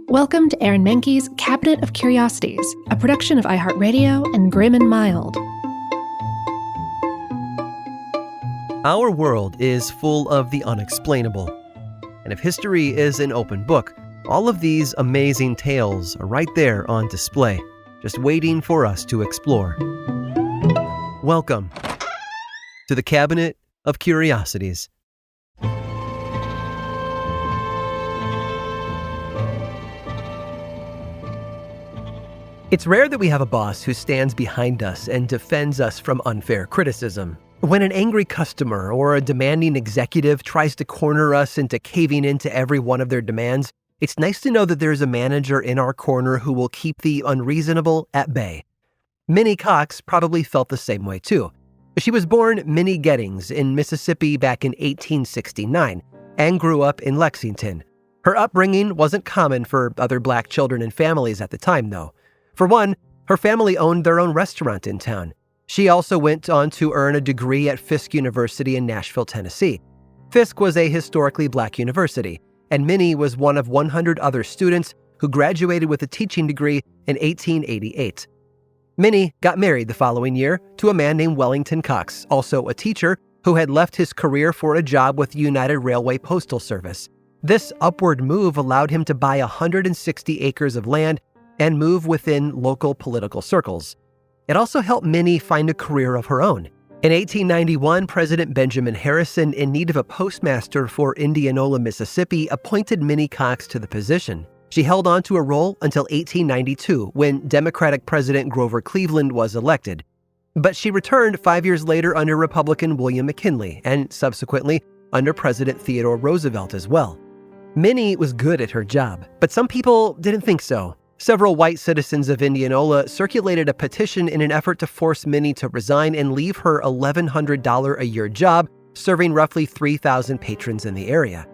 Welcome to Aaron Mahnke's Cabinet of Curiosities, a production of iHeartRadio and Grim and Mild. Our world is full of the unexplainable. And if history is an open book, all of these amazing tales are right there on display, just waiting for us to explore. Welcome to the Cabinet of Curiosities. It's rare that we have a boss who stands behind us and defends us from unfair criticism. When an angry customer or a demanding executive tries to corner us into caving into every one of their demands, it's nice to know that there's a manager in our corner who will keep the unreasonable at bay. Minnie Cox probably felt the same way too. She was born Minnie Gettings in Mississippi back in 1869 and grew up in Lexington. Her upbringing wasn't common for other black children and families at the time, though. For one, her family owned their own restaurant in town. She also went on to earn a degree at Fisk University in Nashville, Tennessee. Fisk was a historically black university, and Minnie was one of 100 other students who graduated with a teaching degree in 1888. Minnie got married the following year to a man named Wellington Cox, also a teacher who had left his career for a job with the United Railway Postal Service. This upward move allowed him to buy 160 acres of land and move within local political circles. It also helped Minnie find a career of her own. In 1891, President Benjamin Harrison, in need of a postmaster for Indianola, Mississippi, appointed Minnie Cox to the position. She held on to a role until 1892, when Democratic President Grover Cleveland was elected. But she returned 5 years later under Republican William McKinley, and subsequently under President Theodore Roosevelt as well. Minnie was good at her job, but some people didn't think so. Several white citizens of Indianola circulated a petition in an effort to force Minnie to resign and leave her $1,100 a year job, serving roughly 3,000 patrons in the area.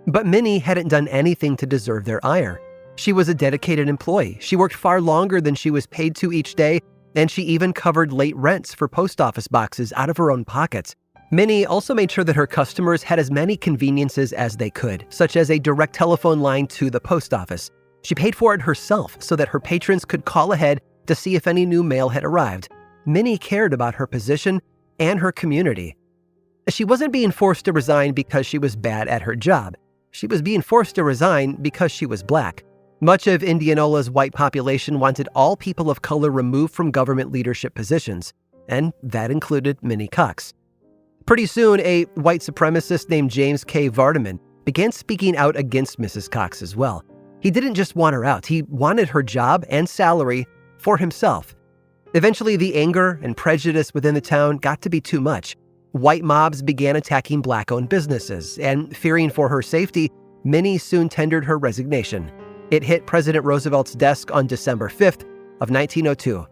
But Minnie hadn't done anything to deserve their ire. She was a dedicated employee. She worked far longer than she was paid to each day, and she even covered late rents for post office boxes out of her own pockets. Minnie also made sure that her customers had as many conveniences as they could, such as a direct telephone line to the post office. She paid for it herself so that her patrons could call ahead to see if any new mail had arrived. Minnie cared about her position and her community. She wasn't being forced to resign because she was bad at her job. She was being forced to resign because she was black. Much of Indianola's white population wanted all people of color removed from government leadership positions, and that included Minnie Cox. Pretty soon, a white supremacist named James K. Vardaman began speaking out against Mrs. Cox as well. He didn't just want her out, he wanted her job and salary for himself. Eventually, the anger and prejudice within the town got to be too much. White mobs began attacking black-owned businesses, and fearing for her safety, Minnie soon tendered her resignation. It hit President Roosevelt's desk on December 5th of 1902.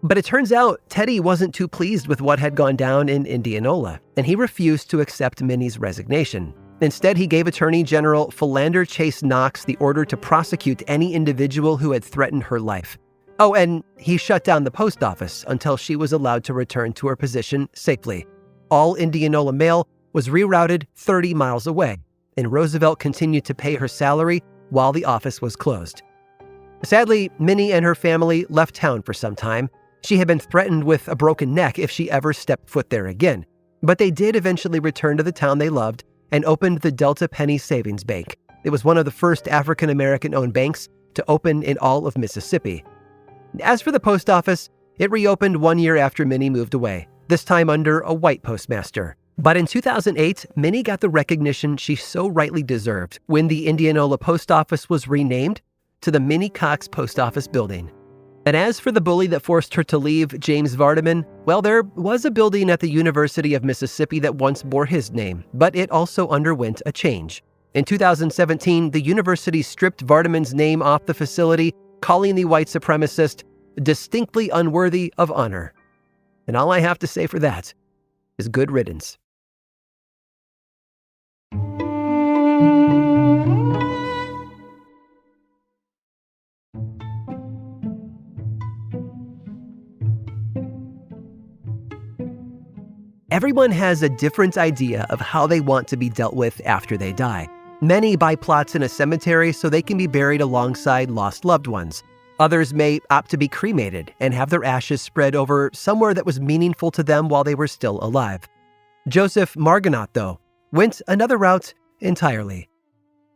But it turns out Teddy wasn't too pleased with what had gone down in Indianola, and he refused to accept Minnie's resignation. Instead, he gave Attorney General Philander Chase Knox the order to prosecute any individual who had threatened her life. Oh, and he shut down the post office until she was allowed to return to her position safely. All Indianola mail was rerouted 30 miles away, and Roosevelt continued to pay her salary while the office was closed. Sadly, Minnie and her family left town for some time. She had been threatened with a broken neck if she ever stepped foot there again. But they did eventually return to the town they loved and opened the Delta Penny Savings Bank. It was one of the first African-American-owned banks to open in all of Mississippi. As for the post office, it reopened 1 year after Minnie moved away, this time under a white postmaster. But in 2008, Minnie got the recognition she so rightly deserved when the Indianola post office was renamed to the Minnie Cox Post Office Building. And as for the bully that forced her to leave, James Vardaman, well, there was a building at the University of Mississippi that once bore his name, but it also underwent a change. In 2017, the university stripped Vardaman's name off the facility, calling the white supremacist distinctly unworthy of honor. And all I have to say for that is good riddance. Everyone has a different idea of how they want to be dealt with after they die. Many buy plots in a cemetery so they can be buried alongside lost loved ones. Others may opt to be cremated and have their ashes spread over somewhere that was meaningful to them while they were still alive. Joseph Marginat, though, went another route entirely.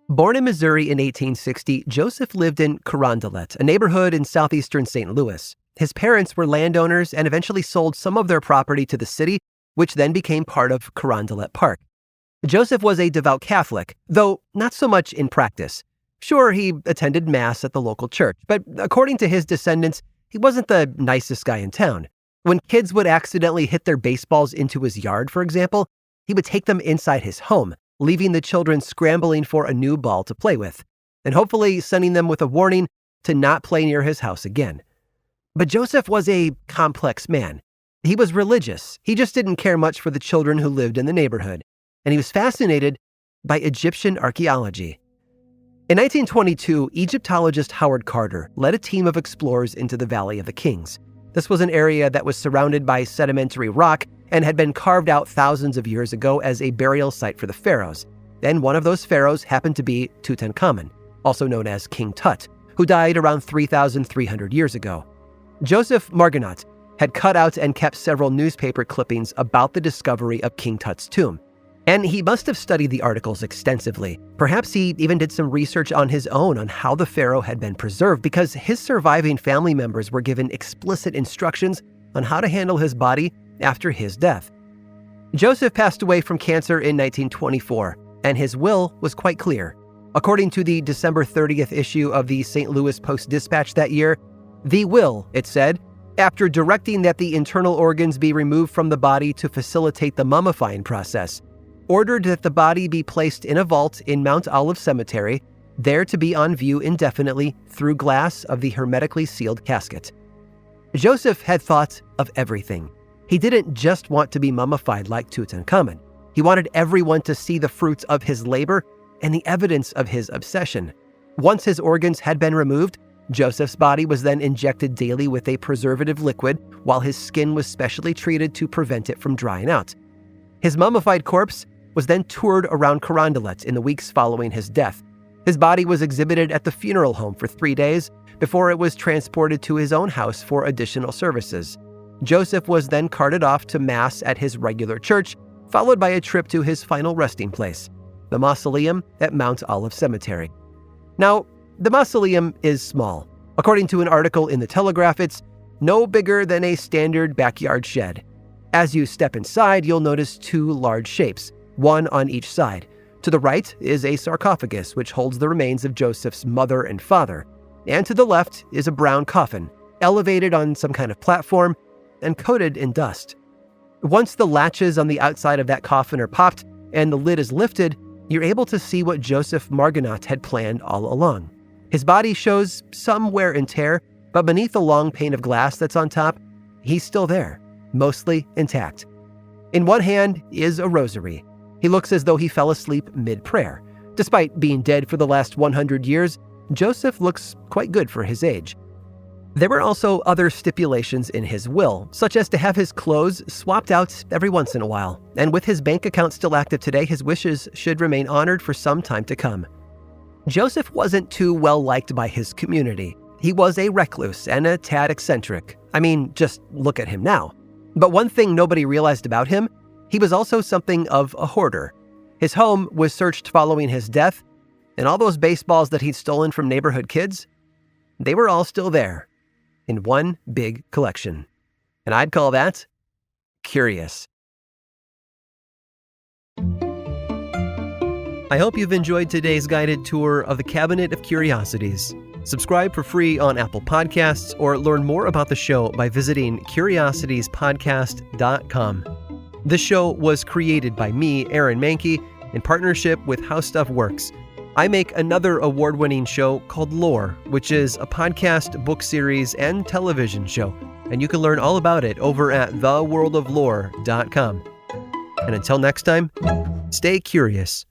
Born in Missouri in 1860, Joseph lived in Carondelet, a neighborhood in southeastern St. Louis. His parents were landowners and eventually sold some of their property to the city, which then became part of Carondelet Park. Joseph was a devout Catholic, though not so much in practice. Sure, he attended Mass at the local church, but according to his descendants, he wasn't the nicest guy in town. When kids would accidentally hit their baseballs into his yard, for example, he would take them inside his home, leaving the children scrambling for a new ball to play with, and hopefully sending them with a warning to not play near his house again. But Joseph was a complex man. He was religious. He just didn't care much for the children who lived in the neighborhood, and he was fascinated by Egyptian archaeology. In 1922, Egyptologist Howard Carter led a team of explorers into the Valley of the Kings. This was an area that was surrounded by sedimentary rock and had been carved out thousands of years ago as a burial site for the pharaohs. And one of those pharaohs happened to be Tutankhamun, also known as King Tut, who died around 3,300 years ago. Joseph Marginat had cut out and kept several newspaper clippings about the discovery of King Tut's tomb. And he must have studied the articles extensively. Perhaps he even did some research on his own on how the pharaoh had been preserved, because his surviving family members were given explicit instructions on how to handle his body after his death. Joseph passed away from cancer in 1924, and his will was quite clear. According to the December 30th issue of the St. Louis Post-Dispatch that year, the will, it said, after directing that the internal organs be removed from the body to facilitate the mummifying process, ordered that the body be placed in a vault in Mount Olive Cemetery, there to be on view indefinitely through glass of the hermetically sealed casket. Joseph had thought of everything. He didn't just want to be mummified like Tutankhamun. He wanted everyone to see the fruits of his labor and the evidence of his obsession. Once his organs had been removed, Joseph's body was then injected daily with a preservative liquid, while his skin was specially treated to prevent it from drying out. His mummified corpse was then toured around Carondelet in the weeks following his death. His body was exhibited at the funeral home for 3 days before it was transported to his own house for additional services. Joseph was then carted off to Mass at his regular church, followed by a trip to his final resting place, the mausoleum at Mount Olive Cemetery. Now, the mausoleum is small. According to an article in The Telegraph, it's no bigger than a standard backyard shed. As you step inside, you'll notice 2 large shapes, one on each side. To the right is a sarcophagus, which holds the remains of Joseph's mother and father. And to the left is a brown coffin, elevated on some kind of platform and coated in dust. Once the latches on the outside of that coffin are popped and the lid is lifted, you're able to see what Joseph Marginat had planned all along. His body shows some wear and tear, but beneath the long pane of glass that's on top, he's still there, mostly intact. In one hand is a rosary. He looks as though he fell asleep mid-prayer. Despite being dead for the last 100 years, Joseph looks quite good for his age. There were also other stipulations in his will, such as to have his clothes swapped out every once in a while, and with his bank account still active today, his wishes should remain honored for some time to come. Joseph wasn't too well liked by his community. He was a recluse and a tad eccentric. I mean, just look at him now. But one thing nobody realized about him, he was also something of a hoarder. His home was searched following his death, and all those baseballs that he'd stolen from neighborhood kids, they were all still there in one big collection. And I'd call that curious. I hope you've enjoyed today's guided tour of the Cabinet of Curiosities. Subscribe for free on Apple Podcasts or learn more about the show by visiting curiositiespodcast.com. This show was created by me, Aaron Mahnke, in partnership with How Stuff Works. I make another award-winning show called Lore, which is a podcast, book series, and television show, and you can learn all about it over at theworldoflore.com. And until next time, stay curious.